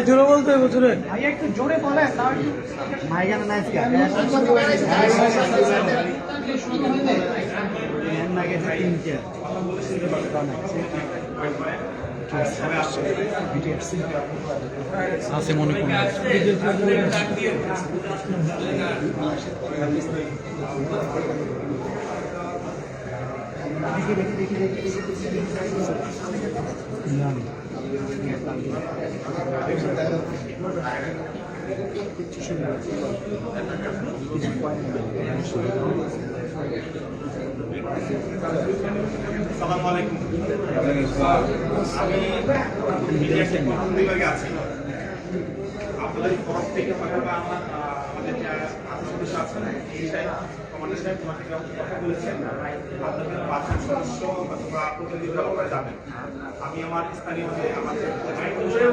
জোরে বলতে হবে জোরে। ভাইয়া একটু জোরে বলেন তাও একটু মাইগান নাইস কে আছে মনে কোন আসসালামু আলাইকুম। আমি বিভাগে আছি। আপনাদের তরফ থেকে আমাদের যে সদস্য আছেন কমান্ডার সাহেব তোমাকে কথা বলেছেন আপনাদের ৫ সদস্য অথবা প্রতিনিধি দল করে যাবেন। আমি আমার স্থানীয় যে আমাদের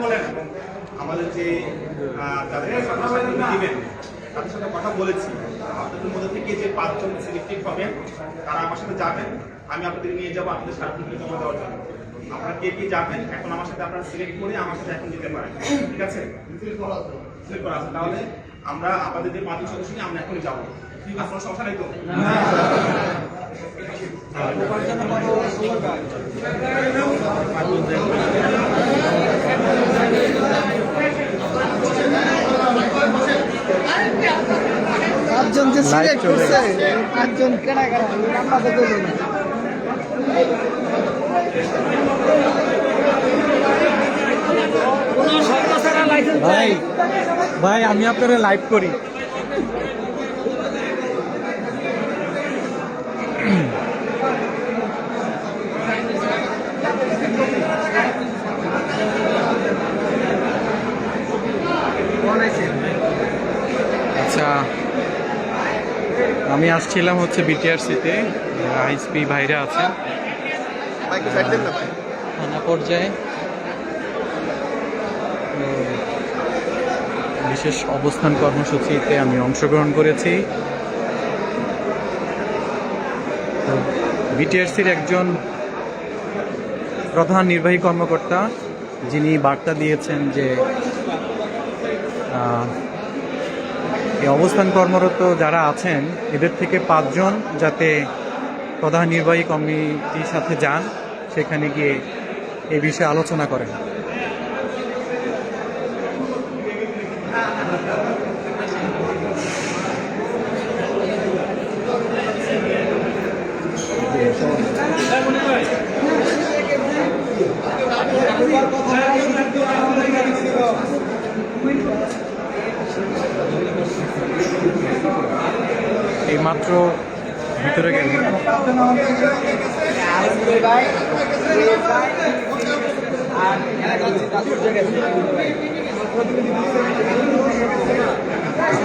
বলেন এবং আমাদের যে যাদের দিবেন তাদের সাথে কথা বলেছি। আপনাদের মধ্যে থেকে যে ৫ জন সিলেক্টেড হবেন তারা আমার সাথে যাবেন। আমি আপনাদের নিয়ে যাবো আপনাদের সার্টিফিকেট জমা দেওয়ার জন্য। আপনারা কে কে যাবেন এখন আমার সাথে আপনারা সিলেক্ট করে আমার সাথে এখন যেতে পারেন, ঠিক আছে? সিলেক্ট করা আছে, তাহলে আমরা আমাদের যে ৫ সদস্য নিয়ে আমরা এখনই যাবো। ঠিক আছে, কোনো সমস্যা নেই তো? পাঁচজন যে সিলেক্ট করছে পাঁচজন কেনা কেনা আমরা তো বলবো না ভাই ভাই আমি আপনারা লাইভ করি। আচ্ছা আমি আসছিলাম হচ্ছে বিটিআরসিতে, আইএসপি ভাইরা আছে থানা পর্যায়ে বিশেষ অবস্থান কর্মসূচিতে আমি অংশগ্রহণ করেছি। তো বিটিআরসির একজন প্রধান নির্বাহী কর্মকর্তা যিনি বার্তা দিয়েছেন যে এই অবস্থান কর্মরত যারা আছেন এদের থেকে ৫ জন যাতে প্রধান নির্বাহী কমিটির সাথে যান, সেখানে গিয়ে এই বিষয়ে আলোচনা করেন। এইমাত্র ভিতরে গেলে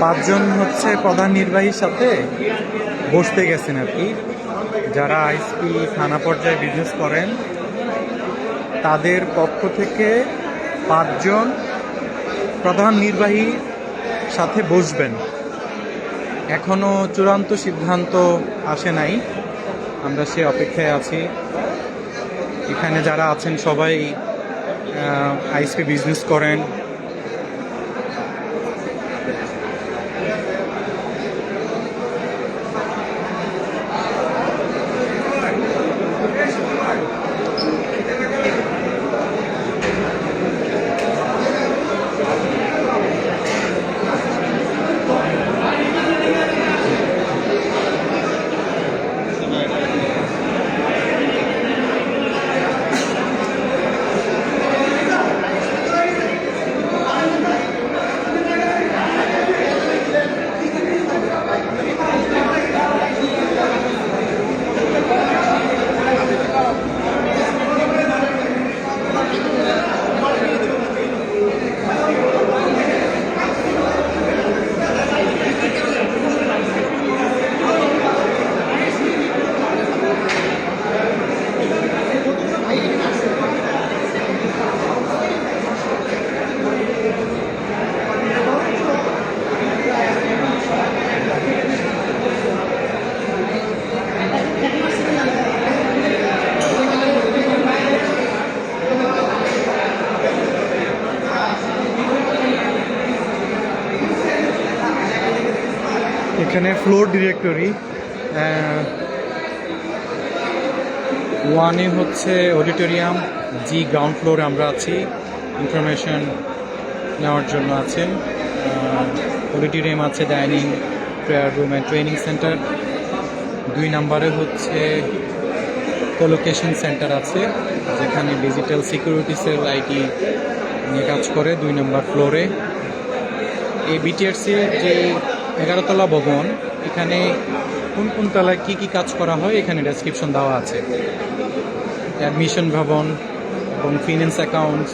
৫ জন হচ্ছে প্রধান নির্বাহীর সাথে বসতে গেছেন আর কি। যারা আইএসপি থানা পর্যায়ে বিজনেস করেন তাদের পক্ষ থেকে ৫ জন প্রধান নির্বাহীর সাথে বসবেন। এখনো চূড়ান্ত সিদ্ধান্ত আসে নাই, আমরা সে অপেক্ষায় আছি। এখানে যারা আছেন সবাই আইএসপি বিজনেস করেন। এখানে ফ্লোর ডিরেক্টরি, ওয়ানে হচ্ছে অডিটোরিয়াম, জি গ্রাউন্ড ফ্লোরে আমরা আছি, ইনফরমেশন নেওয়ার জন্য আছেন। অডিটোরিয়াম আছে, dining, prayer room and training centre. 2 নম্বরে হচ্ছে কোলোকেশন সেন্টার আছে, যেখানে ডিজিটাল সিকিউরিটি সেল আইটি নিয়ে কাজ করে 2 নম্বর ফ্লোরে। এই বিটিআরসির যে 11তলা ভবন, এখানে কোন কোন তলায় কী কী কাজ করা হয় এখানে ডেসক্রিপশন দেওয়া আছে। অ্যাডমিশন ভবন এবং finance accounts,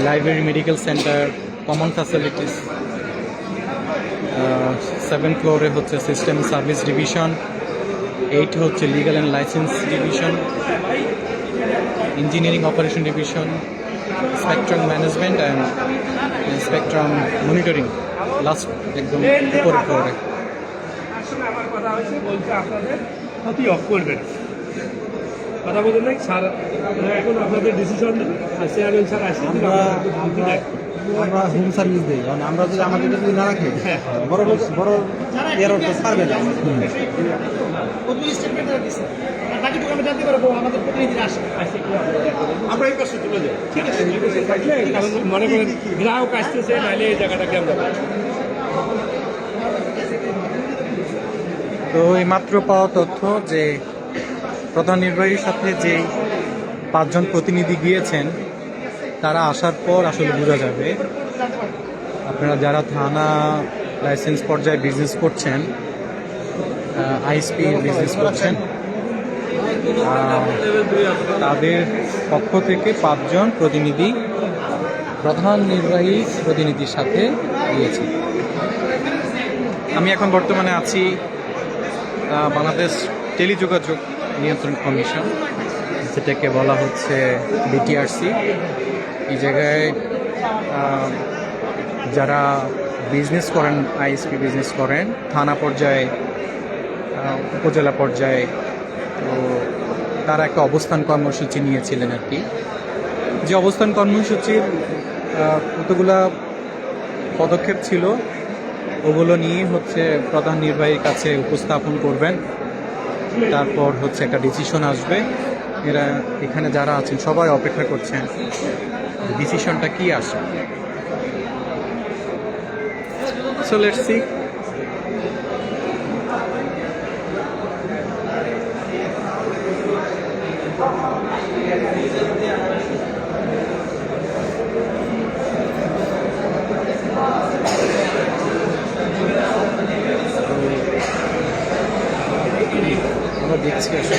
library, medical centre, common facilities. 7 ফ্লোরে হচ্ছে সিস্টেম সার্ভিস ডিভিশন, 8 হচ্ছে legal and licence division, engineering operation division, spectrum management and spectrum monitoring last একদম উপরে ফ্লোরে। আসলে আমার কথা হয়েছে, বলছে আপনাদের ক্ষতি অফ করবেন, কথা বলেন নাই স্যার, এখন আপনাদের ডিসিশন চেয়ারম্যান স্যার আসে আমরা হোম সার্ভিস দিই, কারণ আমরা যদি আমাদের যদি না রাখি বড় বড় এরর তো ছাড়বে না। বাকিটুকু আমি জানতে পারবো আমাদের প্রতিনিধিরা আসে। আমরা এই পাশে তুলে যাই। ঠিক আছে, কারণ মনে করেন গ্রাহক আসতেছে, নাহলে এই জায়গাটাকে আমরা তো এই মাত্র পাওয়া তথ্য যে প্রধান নির্বাহীর সাথে যে 5 জন প্রতিনিধি গিয়েছেন, তারা আসার পর আসলে বোঝা যাবে আপনারা যারা থানা লাইসেন্স পর্যায়ে বিজনেস করছেন, আইএসপি বিজনেস করছেন, তাদের পক্ষ থেকে 5 জন প্রতিনিধি প্রধান নির্বাহী প্রতিনিধির সাথে গিয়েছে। আমি এখন বর্তমানে আছি বাংলাদেশ টেলিযোগাযোগ নিয়ন্ত্রণ কমিশন, যেটাকে বলা হচ্ছে বিটিআরসি। এই জায়গায় যারা বিজনেস করেন, আইএসপি বিজনেস করেন থানা পর্যায়ে, উপজেলা পর্যায়ে, তো তারা একটা অবস্থান কর্মসূচি নিয়েছিলেন আর কি। যে অবস্থান কর্মসূচির কতগুলা পদক্ষেপ ছিল, ওগুলো নিয়ে হচ্ছে প্রধান নির্বাহীর কাছে উপস্থাপন করবেন। তারপর হচ্ছে একটা ডিসিশন আসবে। এরা এখানে যারা আছেন সবাই অপেক্ষা করছেন ডিসিশনটা কি আসে। So let's see. আমরা দেখছি আসলে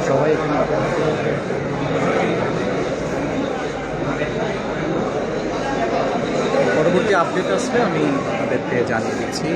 সবাই এখানে পরবর্তী আপডেট আসলে আমি আপনাদেরকে জানিয়ে দিচ্ছি।